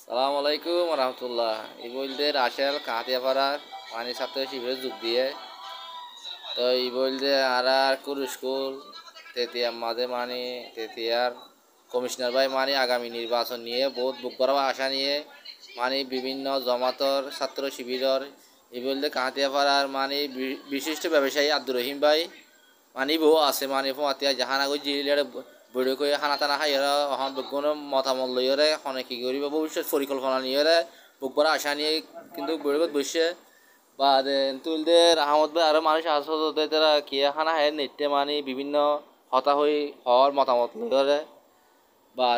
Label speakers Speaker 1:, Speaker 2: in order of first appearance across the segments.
Speaker 1: সালাম আলাইকুম রহমতুল্লাহ। এই বলতে রাশেল কাঁতিয়াপাড়ার পানি ছাত্র শিবিরে যোগ দিয়ে তো এই বলতে আর কুর স্কুল তেতিয়ার মাঝে মানে তেতিয়ার কমিশনার ভাই মানে আগামী নির্বাচন নিয়ে বহুত বুক করা আশা নিয়ে মানে বিভিন্ন জমাতর ছাত্র শিবিরের এই বলতে কাঁতিয়াপাড়ার মানে বিশিষ্ট ব্যবসায়ী আব্দুর রহিম ভাই মানে বহু আছে মানে ফোঁতিয়া জাহানাগর জিলার বড় করে খানা টানা খাই এখন কোনো মতামত লইরে হনে কি করিব ভবিষ্যৎ পরিকল্পনা নিয়ে বুকবার আশা নিয়ে কিন্তু বড় বসে বা তুলতে আহমদ ভাই আরও মানুষ আসতে তারা কি খানা খাই নিত্যে মানে বিভিন্ন হতা হয়ে হওয়ার মতামত লইরে বা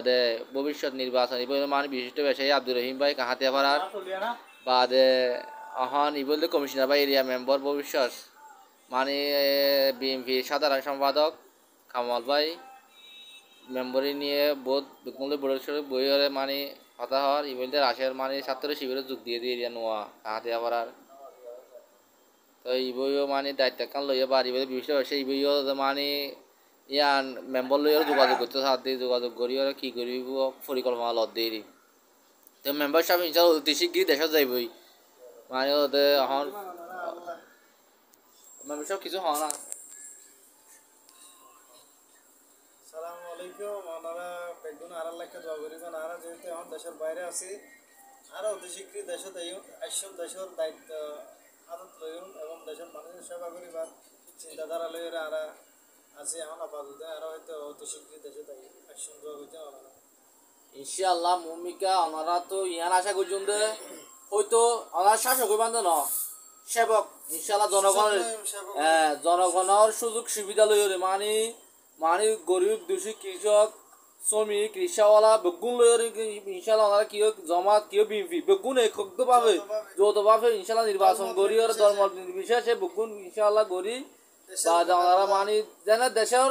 Speaker 1: ভবিষ্যৎ নির্বাচন এবার মানে বিশিষ্ট ব্যবসায়ী আব্দুর রহিম ভাই কাহাতিয়া পাড়ার বা এখন বলতে কমিশনার ভাই এরিয়া মেম্বার ভবিষ্যৎ মানে বিএনপি সাধারণ সম্পাদক কামাল ভাই মেম্বরি নিয়ে বোধ বিকমলে বড় বই হলে মানে হতা হওয়ার ইভেন্টের আশের মানে ছাত্র শিবিরে যোগ দিয়ে এরিয়া নোয়া কাহাতিয়া পাড়ার তো এই বইও মানে দায়িত্ব কান লইয়া বাড়ি বলে বিশিষ্ট সেই বইও মানে ইয়ান মেম্বার লইয়ার যোগাযোগ করতে সাথ দিয়ে যোগাযোগ করি আর কী করিব পরিকল্পনা লত দিয়ে তো মেম্বার সাহেব ইনশাল অতি শীঘ্রই দেশত যাইবই মানে ওদের এখন মেম্বার সাহেব কিছু হয় না।
Speaker 2: সালামু আলাইকুম। আপনারা বেগুন আর লেখা দোয়া করিবেন। আর যেহেতু এখন দেশের বাইরে আছি আরও অতি শীঘ্রই দেশত আসুন, দেশের দায়িত্ব আদত লইন এবং দেশের মানুষের সেবা করিবার চিন্তাধারা লইরে আর আছি এখন আপাতত আরও হয়তো অতি শীঘ্রই দেশত আসুন দোয়া করতে হবে।
Speaker 1: ইনশাআল্লাহ ভূমিকা ওনারা তো ইয়ান আশা করছেন যে হয়তো ওনার শাসক হইবান ন সেবক ইনশাআল্লাহ জনগণের সুযোগ সুবিধা লইরে মানে মানে গরিব দোষী কৃষক শ্রমিক রিক্সাওয়ালা বেগুন লইরে ইনশাআল্লাহ ওনারা কি জমাত কি বিএনপি বেগুন এককভাবে যৌথভাবে ইনশাআল্লাহ নির্বাচন করি আর ধর্ম নির্বিশেষে বেগুন ইনশাআল্লাহ করি বা ওনারা মানে যেন দেশের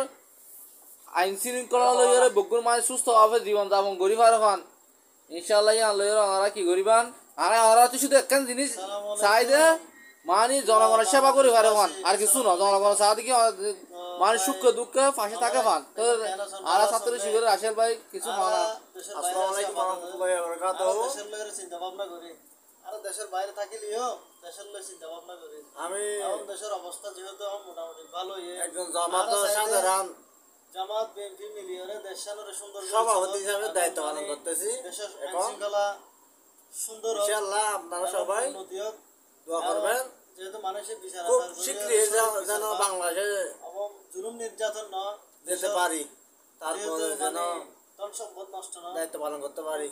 Speaker 1: আইন শৃঙ্খলা লইরে বগুর মানে সুস্থভাবে জীবন যাপন করি পারে খান ইনশাআল্লাহ ইয়ান লইরে ওনারা কি করিবান আর ওরা তো শুধু একখান জিনিস চাই যে মানে জনগণের সেবা করি পারে খান আর কিছু না জনগণের সাথে কি মানে সুখে দুঃখে ফাঁসে থাকে পান তো আর ছাত্র শিবিরের রাশেল ভাই কিছু না।
Speaker 2: আসসালামু আলাইকুম ওয়া রাহমাতুল্লাহি ওয়া বারাকাতুহু। দেশের লইরে চিন্তা ভাবনা করি আর দেশের বাইরে থাকিলিও দেশের লই চিন্তা ভাবনা করি। আমি দেশের অবস্থা যেহেতু মোটামুটি ভালোই একজন জামাতের সাধারণ জামাত বিএনপি মিলিয়ে দেশ চালানোর সুন্দর সভাপতি হিসাবে দায়িত্ব পালন করতেছি। দেশের আইনশৃঙ্খলা সুন্দর ইনশাআল্লাহ আপনারা সবাই দোয়া করবেন যেহেতু মানুষের বিচার খুব শীঘ্রই যেন বাংলাদেশে এবং জুলুম নির্যাতন না যেতে পারি তারপরে যেন ধন সম্পদ নষ্ট না দায়িত্ব পালন করতে পারি।